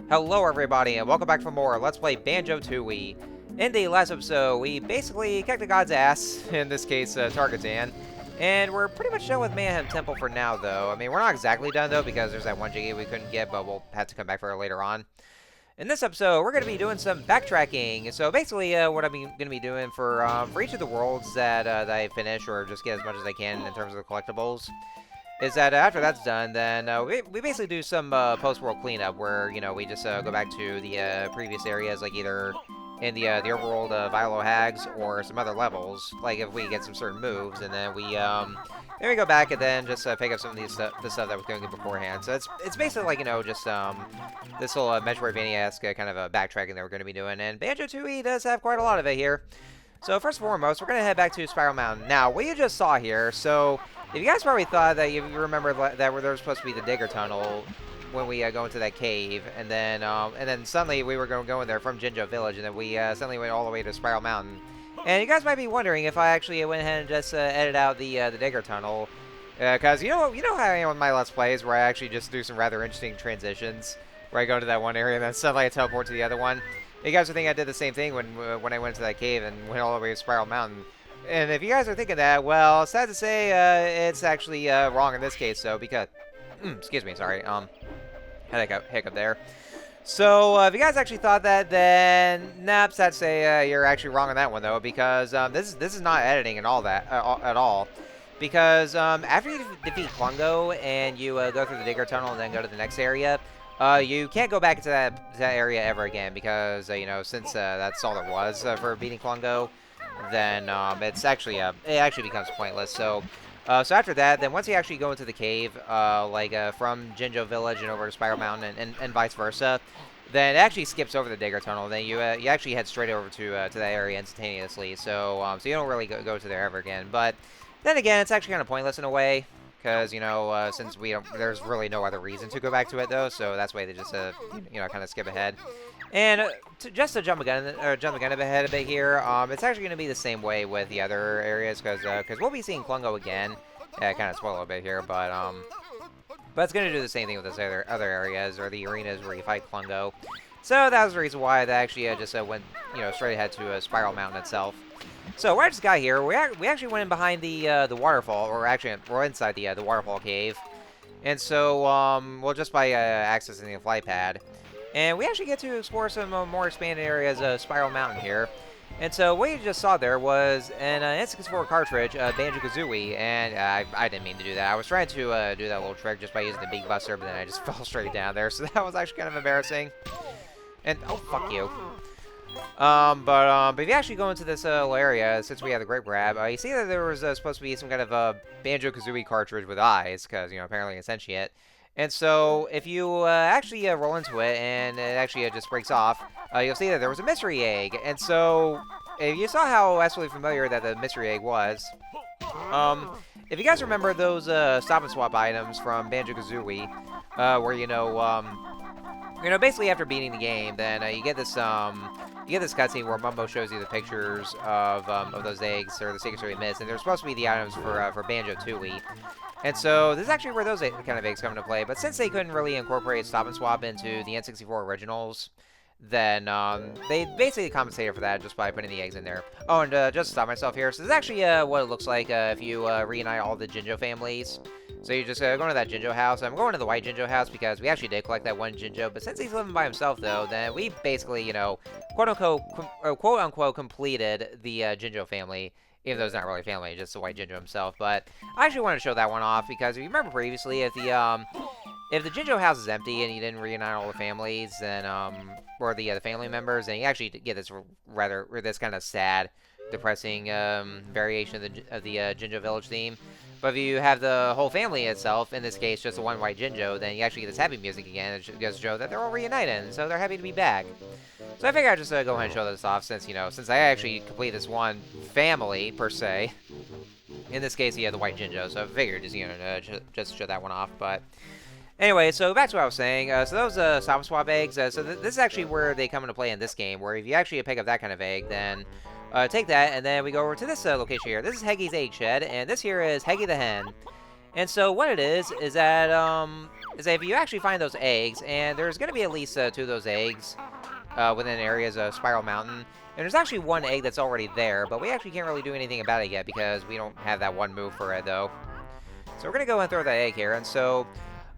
Hello everybody and welcome back for more Let's Play Banjo-Tooie. In the last episode, we basically kicked the god's ass, in this case Targetan, and we're pretty much done with Mayhem Temple for now though. I mean, we're not exactly done though because there's that one Jiggy we couldn't get, but we'll have to come back for it later on. In this episode, we're going to be doing some backtracking. So basically, what I'm going to be doing for each of the worlds that I finish, or just get as much as I can in terms of the collectibles, is that after that's done, then we basically do some post-world cleanup where, you know, we just go back to the previous areas, like either in the overworld of Vilo Hags or some other levels, like if we get some certain moves, and then we go back and then just pick up some of the stuff that was going to beforehand. So it's basically like, you know, just this little Metroidvania-esque kind of backtracking that we're going to be doing, and Banjo-Tooie does have quite a lot of it here. So first and foremost, we're going to head back to Spiral Mountain. Now, what you just saw here, so if you guys probably thought that you remember that there was supposed to be the Digger Tunnel when we go into that cave, and then suddenly we were going to go in there from Jinjo Village, and then we suddenly went all the way to Spiral Mountain. And you guys might be wondering if I actually went ahead and just edited out the Digger Tunnel, because you know how I am with my Let's Plays, where I actually just do some rather interesting transitions, where I go to that one area and then suddenly I teleport to the other one. You guys would think I did the same thing when I went to that cave and went all the way to Spiral Mountain. And if you guys are thinking that, well, sad to say, it's actually wrong in this case, though, because... excuse me, sorry. Had a hiccup there. So, if you guys actually thought that, then... Nah, sad to say, you're actually wrong on that one, though, because this is not editing and all that, at all. Because after you defeat Klungo and you go through the Digger Tunnel and then go to the next area... you can't go back into that area ever again because, you know, since that's all there was for beating Klungo, then it actually becomes pointless. So so after that, then once you actually go into the cave, from Jinjo Village and over to Spiral Mountain and vice versa, then it actually skips over the Digger Tunnel. Then you actually head straight over to that area instantaneously. So so you don't really go to there ever again. But then again, it's actually kind of pointless in a way. Because, you know, since there's really no other reason to go back to it, though, so that's why they just, you know, kind of skip ahead. And just to jump the gun ahead a bit here, it's actually going to be the same way with the other areas, because we'll be seeing Klungo again. Yeah, I kind of spoil a bit here, but it's going to do the same thing with those other areas, or the arenas where you fight Klungo. So that was the reason why they actually just went, you know, straight ahead to Spiral Mountain itself. So where I just got here, we actually went in behind the waterfall, or actually we're inside the waterfall cave, and so well, just by accessing the fly pad, and we actually get to explore some more expanded areas of Spiral Mountain here. And so what you just saw there was an N64 cartridge, Banjo-Kazooie, and I didn't mean to do that. I was trying to do that little trick just by using the big buster, but then I just fell straight down there, so that was actually kind of embarrassing. And oh, fuck you. But if you actually go into this little area, since we have the Great Grab, you see that there was supposed to be some kind of Banjo-Kazooie cartridge with eyes, because, you know, apparently it's sentient. And so, if you actually roll into it, and it actually just breaks off, you'll see that there was a mystery egg. And so, if you saw how absolutely familiar that the mystery egg was, if you guys remember those Stop and Swap items from Banjo-Kazooie, where, you know, basically after beating the game, then you get this cutscene where Mumbo shows you the pictures of those eggs, or the secrets that we missed, and they're supposed to be the items for Banjo-Tooie. And so this is actually where those kind of eggs come into play. But since they couldn't really incorporate Stop and Swap into the N64 originals, then they basically compensated for that just by putting the eggs in there. Oh, and just to stop myself here, so this is actually what it looks like if you reunite all the Jinjo families. So you just go into that Jinjo house. I'm going to the white Jinjo house because we actually did collect that one Jinjo. But since he's living by himself, though, then we basically, you know, quote-unquote completed the Jinjo family. Even though it's not really a family, just the white Jinjo himself. But I actually wanted to show that one off because if you remember previously, if the Jinjo house is empty and you didn't reunite all the families, then or the family members, then you actually get this this kind of sad, depressing variation of the Jinjo village theme. But if you have the whole family itself, in this case just the one white Jinjo, then you actually get this happy music again. It goes to show that they're all reunited, and so they're happy to be back. So I figured I'd just go ahead and show this off since, you know, since I actually completed this one family, per se. In this case, the white Jinjo, so I figured just, you know, just show that one off, but... Anyway, so back to what I was saying. So those Stop and Swap eggs, so this is actually where they come into play in this game, where if you actually pick up that kind of egg, then take that, and then we go over to this location here. This is Heggy's egg shed, and this here is Heggy the hen. And so what it is that if you actually find those eggs, and there's going to be at least 2 of those eggs within areas of Spiral Mountain. And there's actually 1 egg that's already there, but we actually can't really do anything about it yet because we don't have that 1 move for it, though. So we're going to go and throw that egg here. And so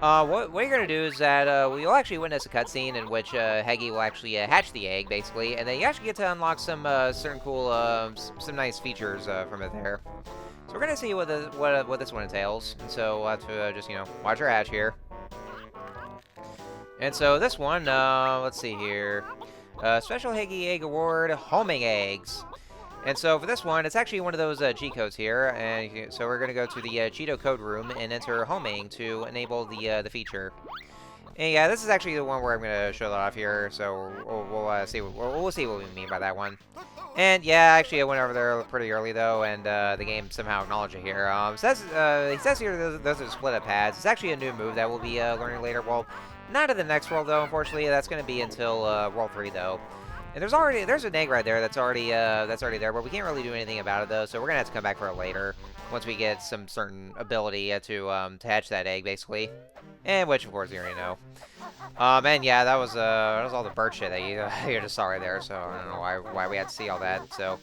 what you're going to do is that we'll actually witness a cutscene in which Heggy will actually hatch the egg, basically. And then you actually get to unlock some certain cool, some nice features from it there. So we're going to see what this one entails. And so we'll have to just, watch our hatch here. And so this one, let's see here. Special Heggy Egg Award, Homing Eggs. And so for this one, it's actually one of those cheat codes here. And so we're going to go to the Cheeto code room and enter homing to enable the feature. And yeah, this is actually the one where I'm going to show that off here. So we'll see what we mean by that one. And yeah, actually I went over there pretty early though, and the game somehow acknowledged it here. He says here those are split up pads. It's actually a new move that we'll be learning later. Well, not in the next world though, unfortunately. That's going to be until World 3 though. And there's an egg right there that's already there, but we can't really do anything about it though. So we're gonna have to come back for it later once we get some certain ability to hatch that egg basically, and which of course you already know. And yeah, that was all the bird shit that you just saw right there. So I don't know why we had to see all that. So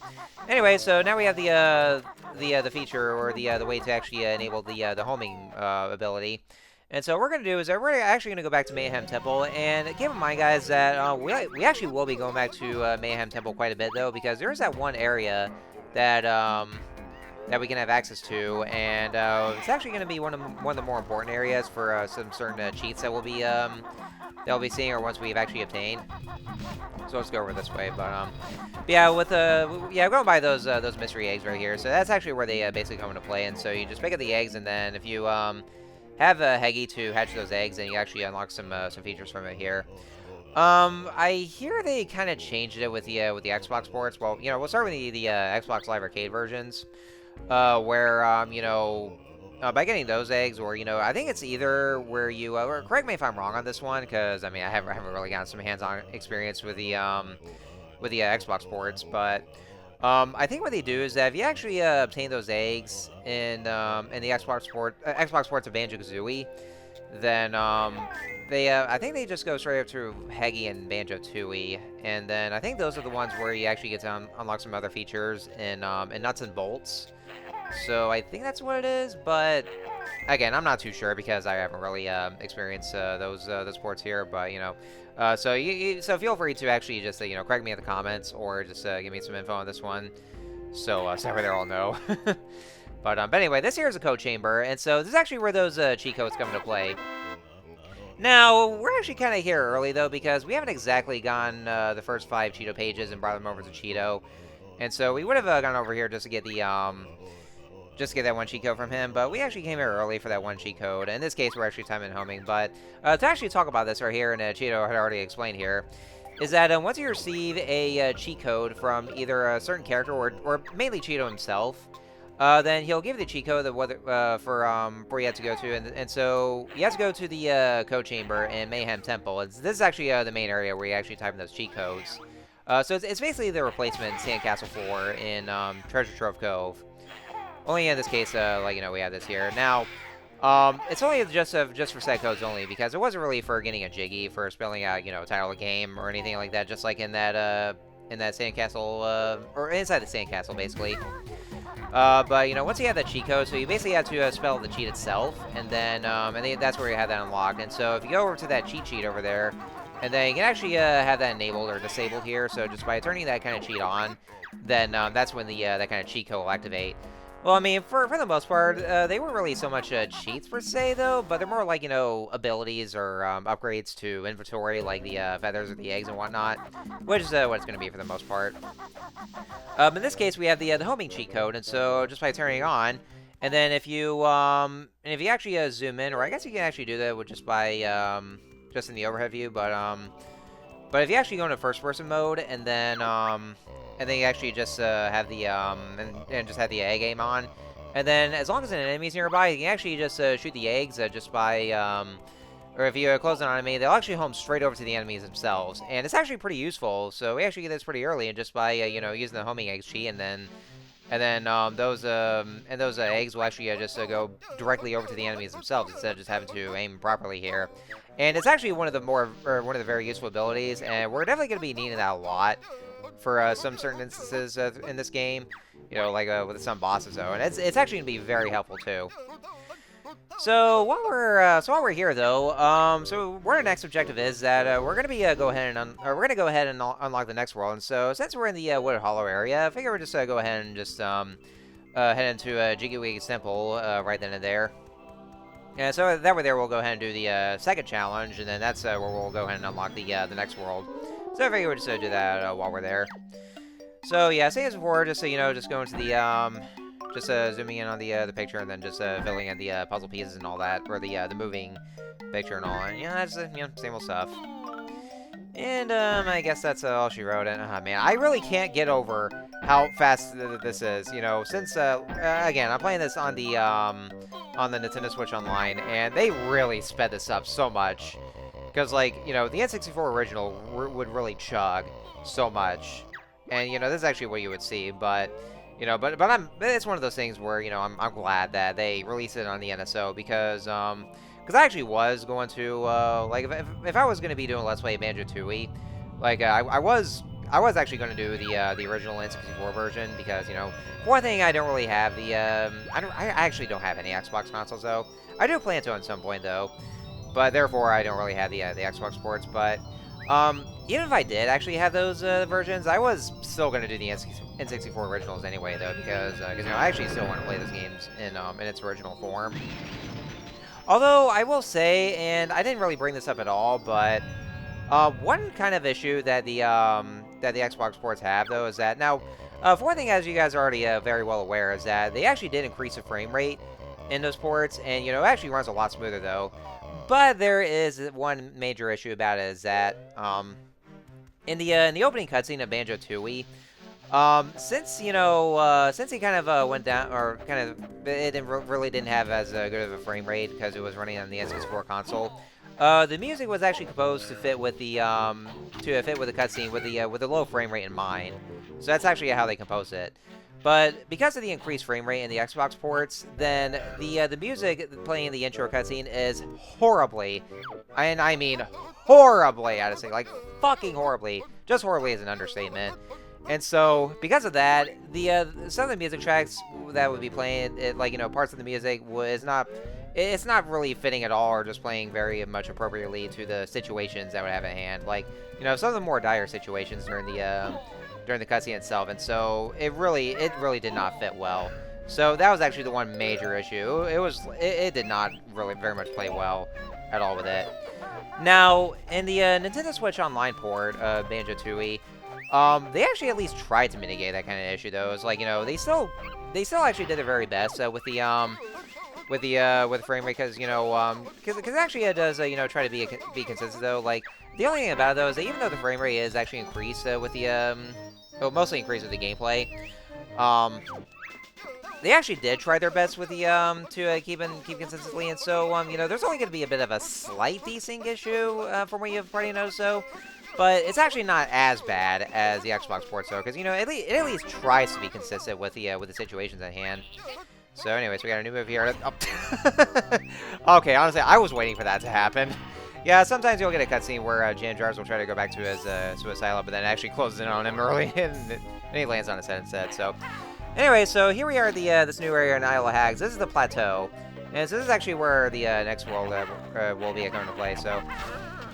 anyway, so now we have the feature or the way to actually enable the homing ability. And so what we're going to do is we're actually going to go back to Mayhem Temple, and keep in mind, guys, that we actually will be going back to Mayhem Temple quite a bit, though, because there is that one area that that we can have access to, and it's actually going to be one of the more important areas for some certain cheats that we'll be seeing, or once we've actually obtained. So let's go over this way, but yeah, going by those mystery eggs right here. So that's actually where they basically come into play, and so you just pick up the eggs, and then if you have a Heggy to hatch those eggs, and you actually unlock some features from it here. I hear they kind of changed it with the Xbox ports. Well, we'll start with the Xbox Live Arcade versions, where by getting those eggs, or I think it's either where you or correct me if I'm wrong on this one, because I mean I haven't really gotten some hands-on experience with the Xbox ports, but. I think what they do is that if you actually obtain those eggs in the Xbox ports of Banjo-Kazooie, then I think they just go straight up to Heggy and Banjo-Tooie, and then I think those are the ones where you actually get to unlock some other features in Nuts and Bolts. So I think that's what it is, but again, I'm not too sure because I haven't really experienced those ports here, but so so feel free to actually just correct me in the comments, or just give me some info on this one, so they all know. But anyway, this here is a code chamber, and so this is actually where those cheat codes come into play. Now we're actually kind of here early though, because we haven't exactly gone the first 5 Cheeto pages and brought them over to Cheeto, and so we would have gone over here just to get the that one cheat code from him, but we actually came here early for that one cheat code. In this case, we're actually time and homing, but to actually talk about this right here, and Cheeto had already explained here, is that once you receive a cheat code from either a certain character or mainly Cheeto himself, then he'll give you the cheat code for where you have to go to, and so you have to go to the code chamber in Mayhem Temple. This is actually the main area where you actually type in those cheat codes. So it's basically the replacement Sandcastle 4 in Treasure Trove Cove. Only in this case, we have this here. Now, it's only just for set codes only, because it wasn't really for getting a jiggy, for spelling out, title of the game or anything like that, just like in that sandcastle, or inside the sandcastle, basically. But, once you have that cheat code, so you basically have to spell the cheat itself, and then that's where you have that unlocked. And so if you go over to that cheat sheet over there, and then you can actually have that enabled or disabled here, so just by turning that kind of cheat on, then that's when that kind of cheat code will activate. Well, I mean, for the most part, they weren't really so much cheats per se, though, but they're more like, abilities or upgrades to inventory, like the feathers or the eggs and whatnot, which is what it's going to be for the most part. In this case, we have the homing cheat code, and so just by turning it on, and then if you actually zoom in, or I guess you can actually do that with just by just in the overhead view, but if you actually go into first-person mode, and then you actually just have the and just have the egg aim on, and then as long as an enemy's nearby, you can actually just shoot the eggs just by or if you close an enemy, they'll actually home straight over to the enemies themselves, and it's actually pretty useful. So we actually get this pretty early, and just by using the homing eggs cheat, and then And then those eggs will actually just go directly over to the enemies themselves instead of just having to aim properly here. And it's actually one of the one of the very useful abilities, and we're definitely going to be needing that a lot for some certain instances in this game. You know, like with some bosses though, and it's actually going to be very helpful too. So while we're here though, so our next objective is that we're gonna be we're gonna go ahead and unlock the next world. And so since we're in the Wooded Hollow area, I figure we'll just go ahead and just head into Jiggy Temple right then and there. Yeah, so that way there we'll go ahead and do the second challenge, and then that's where we'll go ahead and unlock the next world. So I figure we'll just do that while we're there. So yeah, same as before, just so you know, just go into the just zooming in on the picture and then just filling in the puzzle pieces and all that, or the moving picture and all. And yeah, that's same old stuff. And I guess that's all she wrote. And man, I really can't get over how fast this is. You know, since again, I'm playing this on the Nintendo Switch Online, and they really sped this up so much. Because like, you know, the N64 original would really chug so much, and you know, this is actually what you would see, but. You know, but it's one of those things where, you know, I'm glad that they released it on the NSO because I actually was going to like if I was going to be doing Let's Play Banjo-Tooie, like I was actually going to do the original N64 version because, you know, for one thing, I don't really have the I actually don't have any Xbox consoles though. I do plan to at some point though, but therefore I don't really have the Xbox ports. But even if I did actually have those versions, I was still going to do the N64 originals anyway, though, because you know, I actually still want to play those games in its original form. Although I will say, and I didn't really bring this up at all, but one kind of issue that the Xbox ports have, though, is that now, for one thing, as you guys are already very well aware, is that they actually did increase the frame rate in those ports, and you know, it actually runs a lot smoother though. But there is one major issue about it, is that in the opening cutscene of Banjo-Tooie, since you know, since he kind of went down, or kind of really didn't have as good of a frame rate because it was running on the N64 console. The music was actually composed to fit with the cutscene with the low frame rate in mind. So that's actually how they composed it. But because of the increased frame rate in the Xbox ports, then the music playing in the intro cutscene is horribly, and I mean horribly out of sync, like fucking horribly. Just horribly is an understatement. And so, because of that, some of the music tracks that would be playing, like, you know, parts of the music it's not really fitting at all, or just playing very much appropriately to the situations that would have at hand. Like, you know, some of the more dire situations during the cutscene itself, and so it really did not fit well. So that was actually the one major issue. It did not really very much play well at all with it. Now, in the Nintendo Switch Online port of Banjo-Tooie, they actually at least tried to mitigate that kind of issue, though. It's like, you know, they still actually did their very best with the frame rate, because, you know, because actually it does you know, try to be consistent though. Like, the only thing about it though is that even though the frame rate is actually increased with the mostly increased with the gameplay, they actually did try their best with the to keep consistently, and so you know, there's only going to be a bit of a slight desync issue from what you've already noticed, so. But it's actually not as bad as the Xbox ports, though, because, you know, it at least tries to be consistent with the situations at hand. So, anyways, we got a new move here. Oh. Okay, honestly, I was waiting for that to happen. Yeah, sometimes you'll get a cutscene where Jan Jars will try to go back to his suicide, but then it actually closes in on him early, and he lands on his head instead. So, anyway, so here we are at this new area in Isle of Hags. This is the plateau, and so this is actually where the next world will be coming to play. So.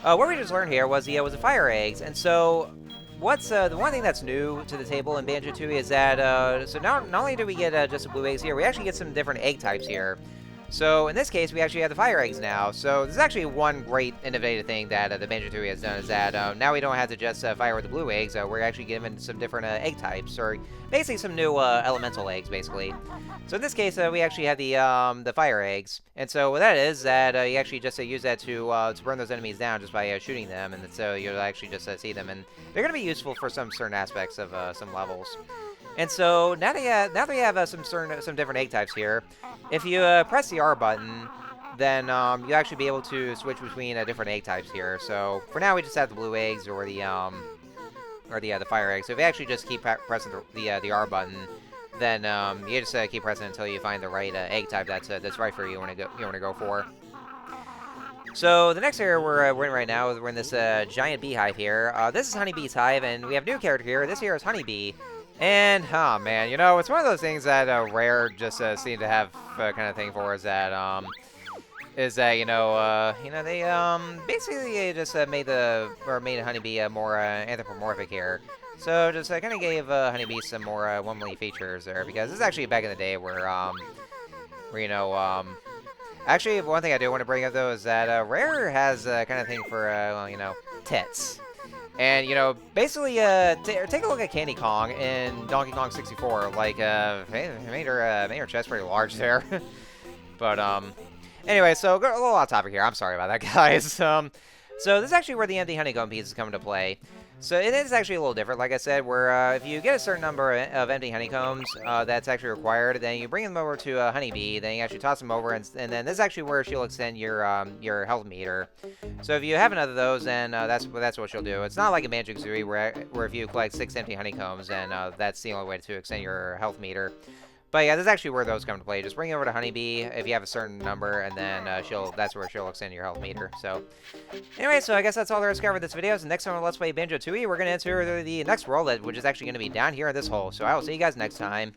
What we just learned here was the fire eggs, and so what's the one thing that's new to the table in Banjo-Tooie is that so not only do we get just the blue eggs here, we actually get some different egg types here. So in this case, we actually have the fire eggs now. So this is actually one great innovative thing that the Banjo-Tooie has done, is that now we don't have to just fire with the blue eggs. We're actually given some different egg types, or basically some new elemental eggs, basically. So in this case, we actually have the fire eggs, and so what that is that you actually just use that to burn those enemies down just by shooting them, and so you'll actually just see them, and they're going to be useful for some certain aspects of some levels. And so now that we have some different egg types here, if you press the R button, then you'll actually be able to switch between different egg types here. So for now, we just have the blue eggs or the fire eggs. So if you actually just keep pressing the R button, then you just keep pressing until you find the right egg type that's right for you. Want to go for. So the next area we're in right now, we're in this giant beehive here. This is Honeybee's hive, and we have a new character here. This here is Honeybee. And, oh man, you know, it's one of those things that Rare just seem to have kind of thing for, is that you know, they basically just made Honeybee more anthropomorphic here. So just kind of gave Honeybee some more womanly features there, because this is actually back in the day where you know, actually, one thing I do want to bring up, though, is that Rare has kind of thing for, well, you know, tits. And, you know, basically, take a look at Candy Kong in Donkey Kong 64. Like, made her chest pretty large there. But, anyway, so a little off topic here. I'm sorry about that, guys. So this is actually where the empty honeycomb pieces come into play. So it is actually a little different, like I said, where if you get a certain number of empty honeycombs that's actually required, then you bring them over to a Honeybee, then you actually toss them over, and then this is actually where she'll extend your health meter. So if you have enough of those, then that's what she'll do. It's not like a Banjo-Kazooie where if you collect 6 empty honeycombs, then that's the only way to extend your health meter. But yeah, this is actually where those come to play. Just bring it over to Honeybee if you have a certain number, and then that's where she'll extend your health meter. So, anyway, so I guess that's all there is to cover this video. So next time on Let's Play Banjo-Tooie, we're going to enter the next world, which is actually going to be down here in this hole. So I will see you guys next time.